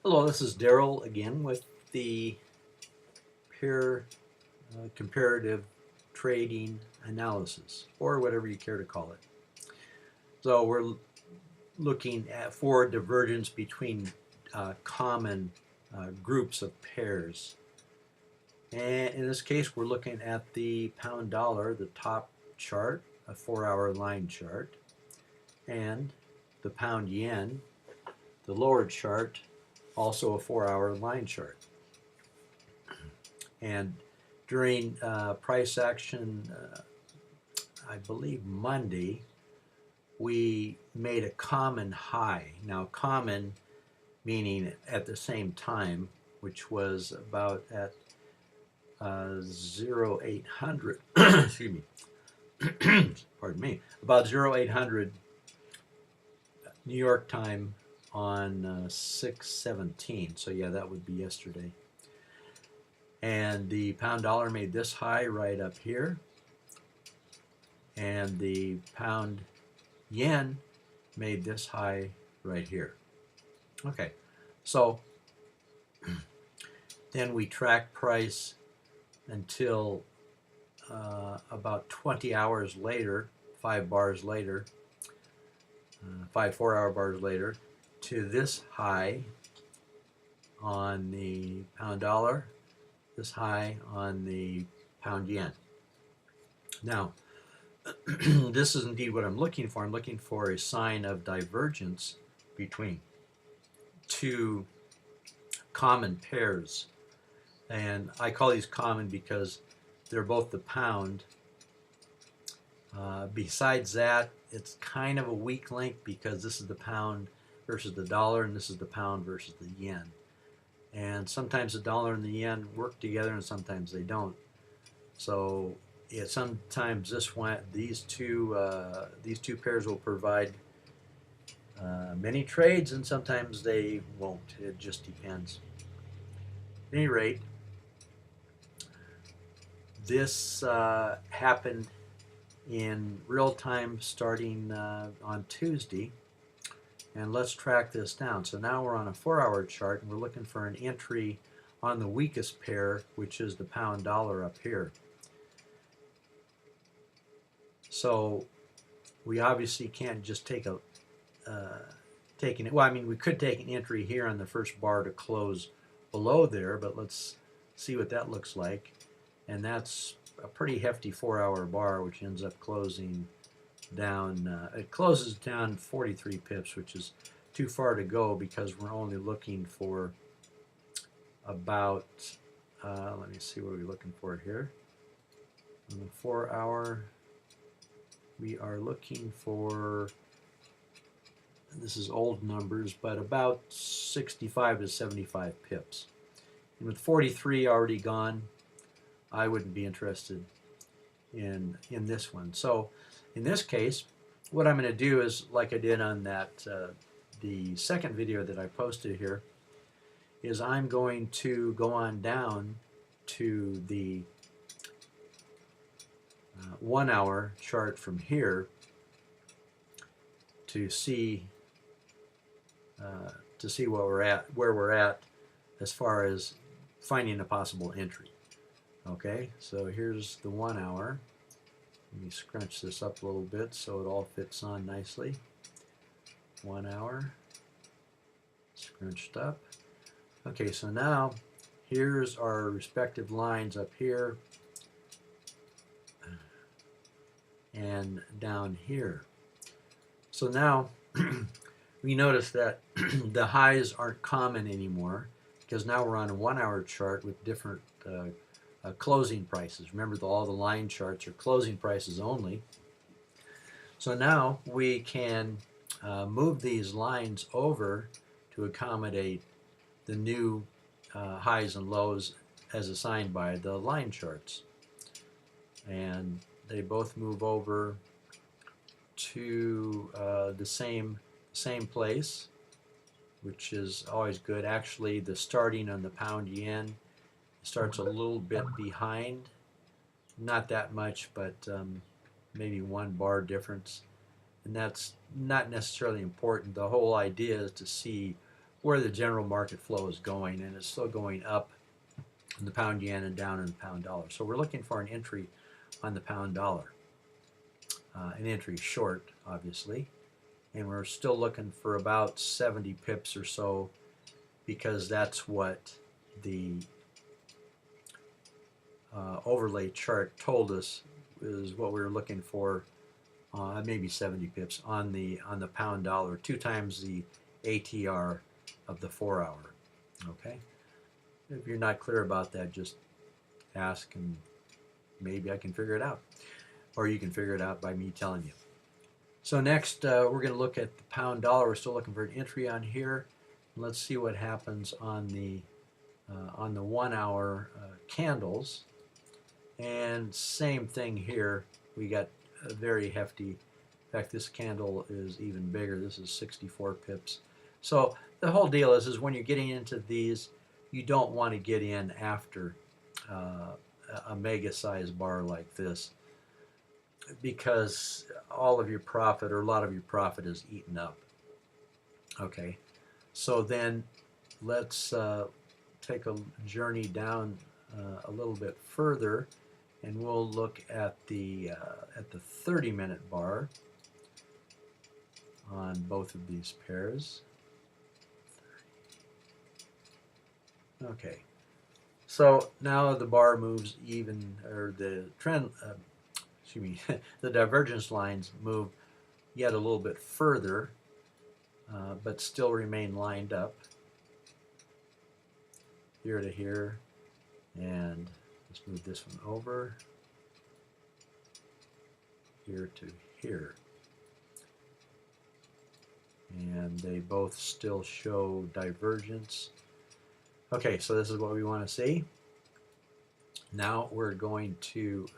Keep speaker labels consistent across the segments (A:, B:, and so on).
A: Hello, this is Daryl again with the peer comparative trading analysis, or whatever you care to call it. So we're looking at for divergence between common groups of pairs. And in this case, we're looking at the pound dollar, the top chart, a 4-hour line chart, and the pound yen, the lower chart, also a 4-hour line chart. And during price action, I believe Monday, we made a common high. Now, common meaning at the same time, which was about at 0800, excuse me, pardon me, about 0800 New York time on 6/17. So yeah, that would be yesterday. And the pound dollar made this high right up here, and the pound yen made this high right here. Okay, so then we track price until about 20 hours later, 5 bars later, 5 4-hour bars later, to this high on the pound dollar, this high on the pound yen. Now, this is indeed what I'm looking for. I'm looking for a sign of divergence between two common pairs. And I call these common because they're both the pound. Besides that, it's kind of a weak link because this is the pound versus the dollar, and this is the pound versus the yen. And sometimes the dollar and the yen work together, and sometimes they don't. So yeah, sometimes these two pairs will provide many trades, and sometimes they won't. It just depends. At any rate, this happened in real time starting on Tuesday. And let's track this down. So now we're on a 4-hour chart, and we're looking for an entry on the weakest pair, which is the pound dollar up here. So we obviously can't just take a well, I mean, we could take an entry here on the first bar to close below there, but let's see what that looks like. And that's a pretty hefty 4-hour bar, which ends up closing down. It closes down 43 pips, which is too far to go because we're only looking for about, let me see what we're looking for here. On the 4-hour, we are looking for, this is old numbers, but about 65 to 75 pips. And with 43 already gone, I wouldn't be interested in this one. So in this case, what I'm going to do is, like I did on that the second video that I posted here, is I'm going to go on down to the 1-hour chart from here to see where we're at as far as finding a possible entry. Okay, so here's the 1-hour. Let me scrunch this up a little bit so it all fits on nicely. 1-hour, scrunched up. Okay, so now here's our respective lines up here and down here. So now we notice that the highs aren't common anymore because now we're on a 1-hour chart with different closing prices. Remember, all the line charts are closing prices only. So now we can move these lines over to accommodate the new highs and lows as assigned by the line charts. And they both move over to the same place, which is always good. Actually, the starting on the pound yen starts a little bit behind, not that much, but maybe 1 bar difference, and that's not necessarily important. The whole idea is to see where the general market flow is going, and it's still going up in the pound yen and down in the pound dollar. So we're looking for an entry on the pound dollar, an entry short, obviously, and we're still looking for about 70 pips or so, because that's what the overlay chart told us is what we were looking for, maybe 70 pips on the pound dollar, 2 times the ATR of the 4-hour. Okay, if you're not clear about that, just ask and maybe I can figure it out, or you can figure it out by me telling you. So next we're going to look at the pound dollar. We're still looking for an entry on here. Let's see what happens on the 1-hour candles. And same thing here. We got a very hefty. In fact, this candle is even bigger. This is 64 pips. So the whole deal is when you're getting into these, you don't want to get in after a mega size bar like this, because all of your profit, or a lot of your profit, is eaten up. Okay, so then let's take a journey down a little bit further, and we'll look at the 30-minute bar on both of these pairs. Okay, so now the bar moves even, or the trend, excuse me, the divergence lines move yet a little bit further, but still remain lined up here to here. And let's move this one over here to here. And they both still show divergence. Okay, so this is what we want to see. Now we're going to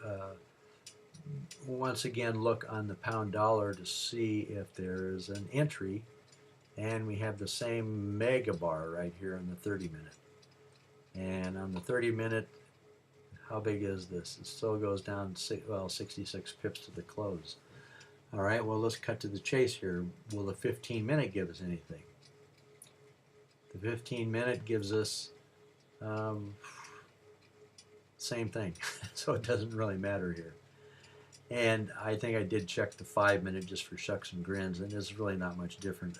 A: once again look on the pound dollar to see if there is an entry, and we have the same mega bar right here on the 30-minute. And on the 30-minute, how big is this? It still goes down 66 pips to the close. All right, well, let's cut to the chase here. Will the 15-minute give us anything? The 15-minute gives us same thing, so it doesn't really matter here. And I think I did check the 5-minute just for shucks and grins, and it's really not much different.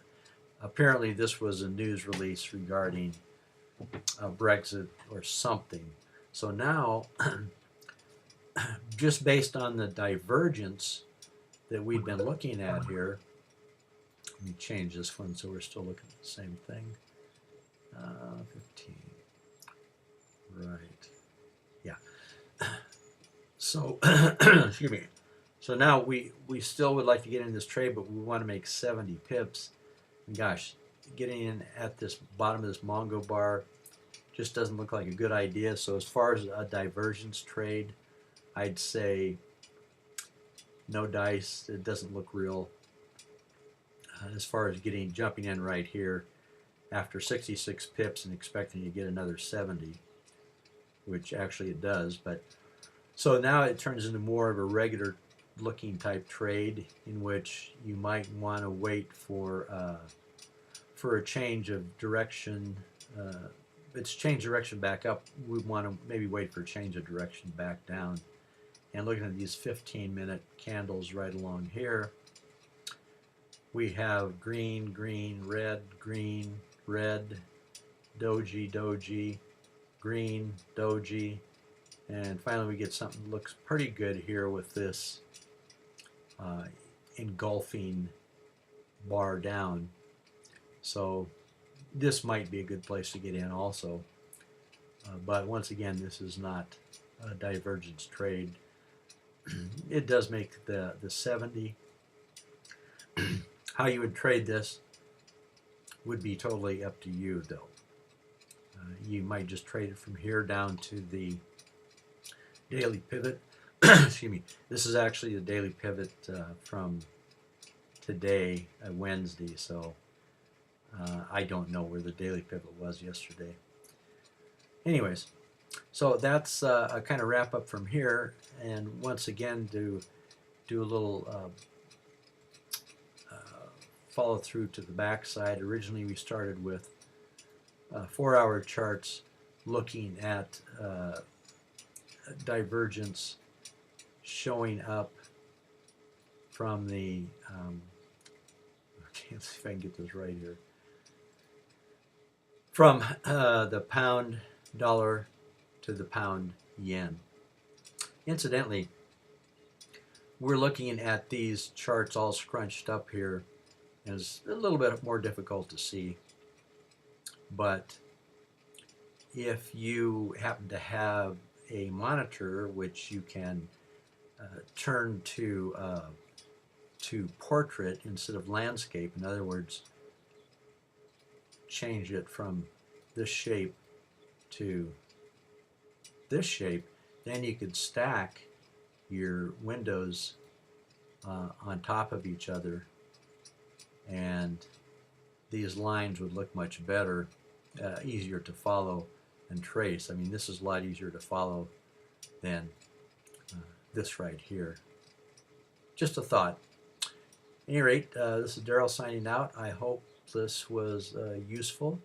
A: Apparently this was a news release regarding Brexit or something. So now, just based on the divergence that we've been looking at here, let me change this one so we're still looking at the same thing. 15. Right. Yeah. So, excuse me. So now we still would like to get in this trade, but we want to make 70 pips. And gosh, getting in at this bottom of this Mongo bar just doesn't look like a good idea. So as far as a divergence trade, I'd say no dice. It doesn't look real. As far as jumping in right here after 66 pips and expecting to get another 70, which actually it does. But so now it turns into more of a regular looking type trade, in which you might want to wait for a change of direction. It's changed direction back up. We want to maybe wait for a change of direction back down. And looking at these 15-minute candles right along here, we have green, green, red, doji, doji, green, doji, and finally we get something that looks pretty good here with this engulfing bar down. So this might be a good place to get in also. But once again, this is not a divergence trade. It does make the 70. How you would trade this would be totally up to you, though. You might just trade it from here down to the daily pivot. Excuse me. This is actually the daily pivot from today, Wednesday, so I don't know where the daily pivot was yesterday. Anyways, so that's a kind of wrap up from here, and once again to do a little follow through to the back side. Originally we started with 4-hour charts looking at divergence showing up from the okay, let's see if I can get this right here, from the pound dollar to the pound yen. Incidentally, we're looking at these charts all scrunched up here, and it's a little bit more difficult to see, but if you happen to have a monitor which you can turn to portrait instead of landscape, in other words, change it from this shape to this shape, then you could stack your windows on top of each other, and these lines would look much better, easier to follow and trace. I mean, this is a lot easier to follow than this right here. Just a thought. At any rate, this is Daryl signing out. I hope this was useful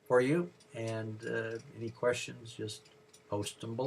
A: for you, and any questions, just post them below.